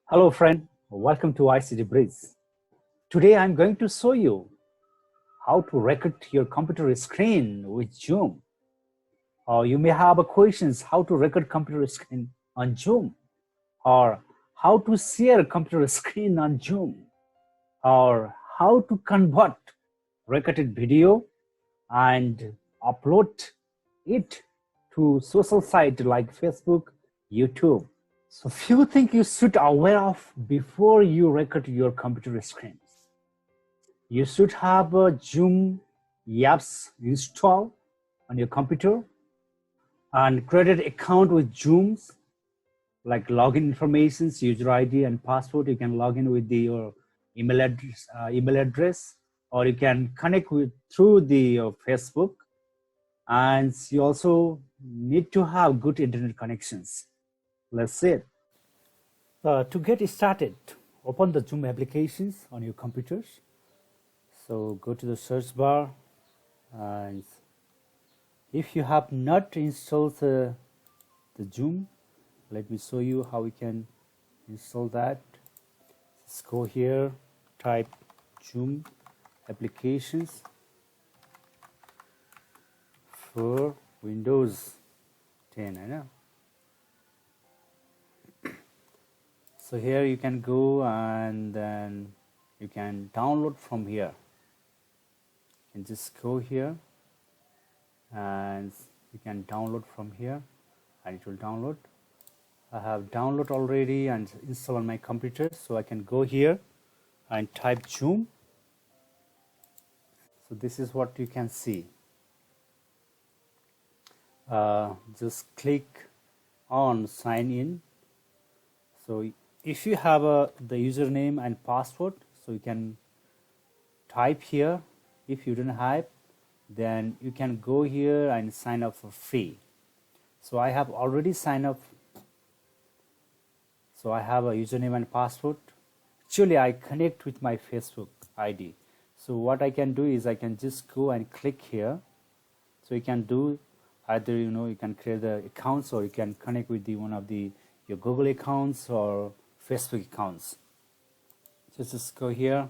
Hello friend, welcome to ICT Bridge. Today I'm going to show you how to record your computer screen with Zoom. Or you may have a questions how to record computer screen on Zoom, or how to share computer screen on Zoom, or how to convert recorded video and upload it to social site like Facebook, YouTube. So few things you should aware of before you record your computer screens. You should have a Zoom apps installed on your computer and create an account with Zoom's like login information, user ID and password. You can log in with your email address, or you can connect with through the Facebook. And you also need to have good internet connections. Let's see it. To get started, open the Zoom applications on your computers. So go to the search bar, and if you have not installed the Zoom, let me show you how we can install that. Let's go here, type Zoom applications for Windows 10. I know. So here you can go and then you can download from here. You can just go here and you can download from here, and it will download. I have download already and install on my computer, so I can go here and type Zoom. So this is what you can see. Just click on sign in. So if you have the username and password, so you can type here. If you don't have, then you can go here and sign up for free. So I have already signed up. So I have a username and password. Actually, I connect with my Facebook ID. So what I can do is I can just go and click here. So you can do either, you can create the accounts, or you can connect with one of your Google accounts or Facebook accounts. Just go here.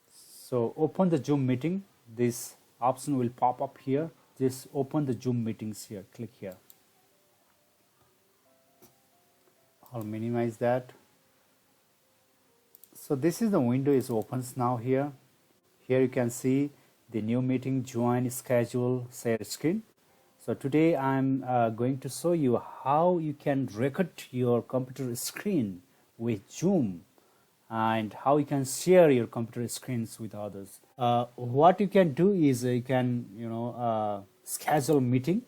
So open the Zoom meeting. This option will pop up here. Just open the Zoom meetings here. Click here. I'll minimize that. So this is the window is opens now here. Here you can see the new meeting, join, schedule, share screen. So today I'm going to show you how you can record your computer screen with Zoom, and how you can share your computer screens with others. What you can do is you can schedule meeting.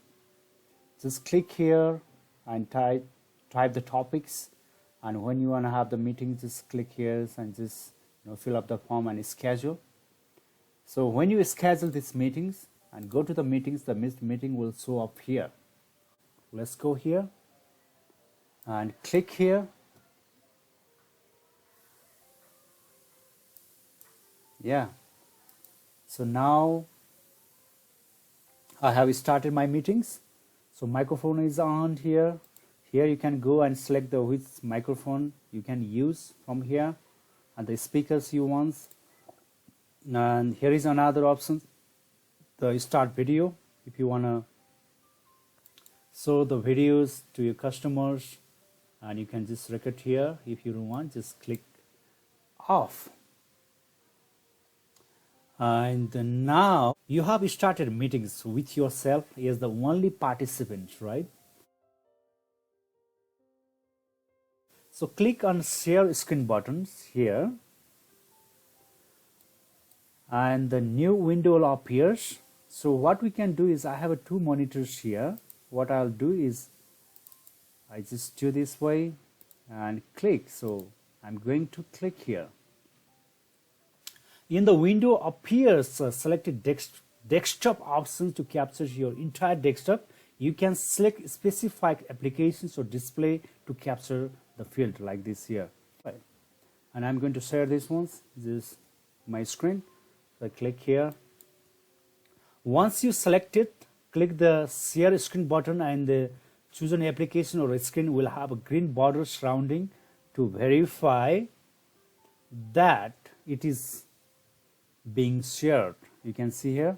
Just click here and type the topics, and when you want to have the meeting, just click here and just fill up the form and schedule. So when you schedule these meetings and go to the meetings, the meeting will show up here. Let's go here and click here. Yeah. So now I have started my meetings. So microphone is on here. Here you can go and select the which microphone you can use from here, and the speakers you want. And here is another option, the start video. If you want to show the videos to your customers, and you can just record here. If you don't want, just click off. And now you have started meetings with yourself as the only participant, right? So click on share screen buttons here, and the new window appears. So what we can do is, I have two monitors here. What I'll do is I just do this way and click. So I'm going to click here. In the window appears selected desktop options to capture your entire desktop. You can select specific applications or display to capture the field like this here. And I'm going to share this once. This is my screen. So I click here. Once you select it, click the share screen button, and choose an application or a screen will have a green border surrounding to verify that it is being shared. You can see here.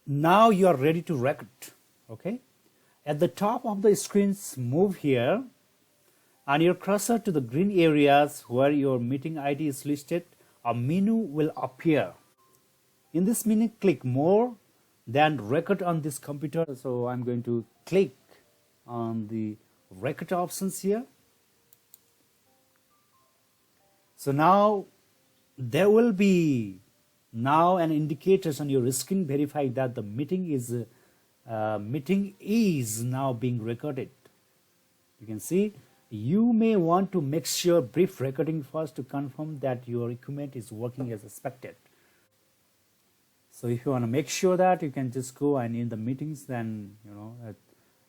Now you are ready to record. Okay. At the top of the screens, move here and your cursor to the green areas where your meeting ID is listed. A menu will appear. In this menu, click more, then record on this computer. So I'm going to click on the record options here. So now there will be now an indicators on your screen verify that the meeting is now being recorded. You can see you may want to make sure brief recording first to confirm that your equipment is working as expected. So if you want to make sure that, you can just go and in the meetings, then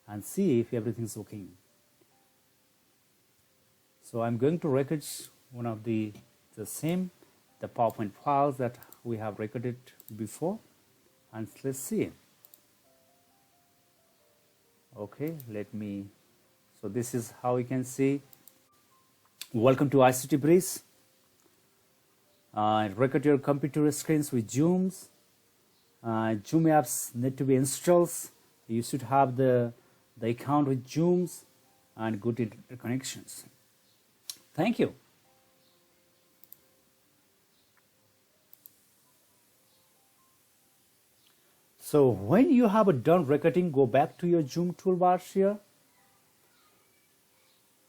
and see if everything's working. So I'm going to record one of the PowerPoint files that we have recorded before, and let's see. Okay, so this is how you can see. Welcome to ICT Breeze. Record your computer screens with Zooms. Zoom apps need to be installed. You should have the account with Zooms and good internet connections. Thank you. So when you have done recording, go back to your Zoom toolbars here.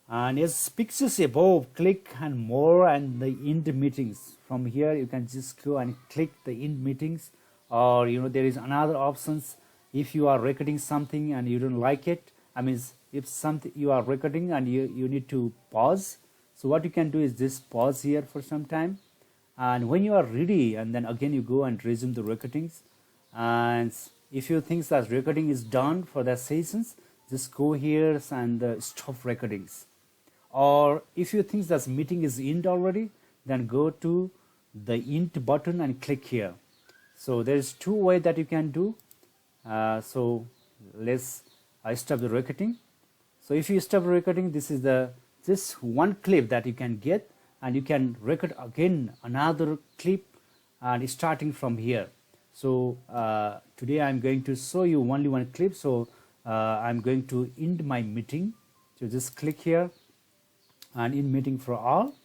And as pictures above, click and more and the end meetings. From here, you can just go and click the end meetings, or there is another options. If you are recording something and you don't like it, if something you are recording and you need to pause. So what you can do is just pause here for some time, and when you are ready, and then again you go and resume the recordings. And if you think that recording is done for that sessions, just go here and stop recordings. Or if you think that meeting is end already, then go to the end button and click here. So there is two ways that you can do. So I stop the recording. So if you stop recording, this is just one clip that you can get, and you can record again another clip and starting from here. So today I'm going to show you only one clip. So I'm going to end my meeting. So just click here and in meeting for all.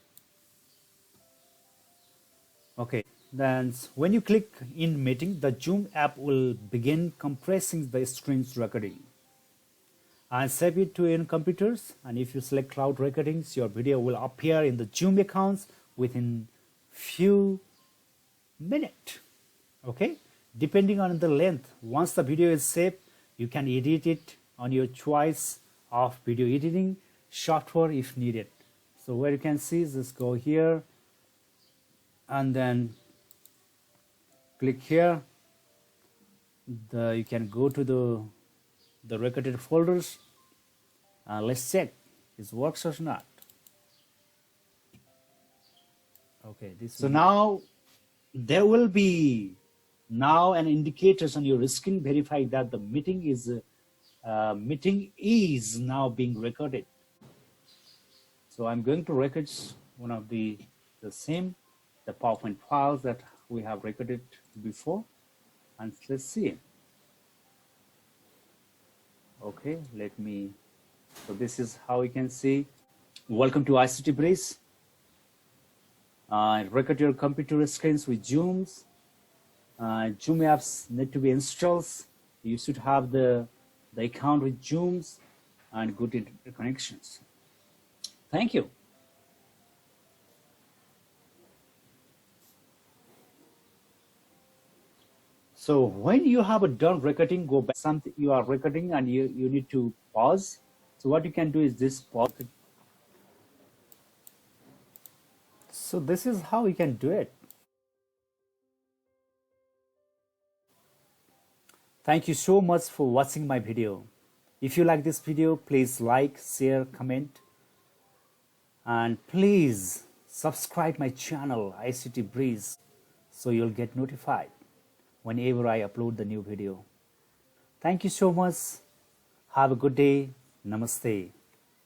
Okay, then when you click in meeting, the Zoom app will begin compressing the screen's recording and save it to your computers. And if you select cloud recordings, your video will appear in the Zoom accounts within few minutes. Okay, depending on the length. Once the video is saved, you can edit it on your choice of video editing software if needed. So where you can see, just go here and then click here. You can go to the recorded folders. Let's check it works or not. Okay, so now there will be an indicators on your screen verify that the meeting is now being recorded. So I'm going to record one of the PowerPoint files that we have recorded before, and let's see. Okay, so this is how you can see. Welcome to ICT Breeze. Record your computer screens with Zooms. Zoom apps need to be installed. You should have the account with Zooms and good internet connections. Thank you. So when you have done recording, go back something you are recording and you need to pause. So what you can do is this pause. So this is how you can do it. Thank you so much for watching my video. If you like this video, please like, share, comment, and please subscribe my channel ICT Breeze so you'll get notified whenever I upload the new video. Thank you so much. Have a good day. Namaste.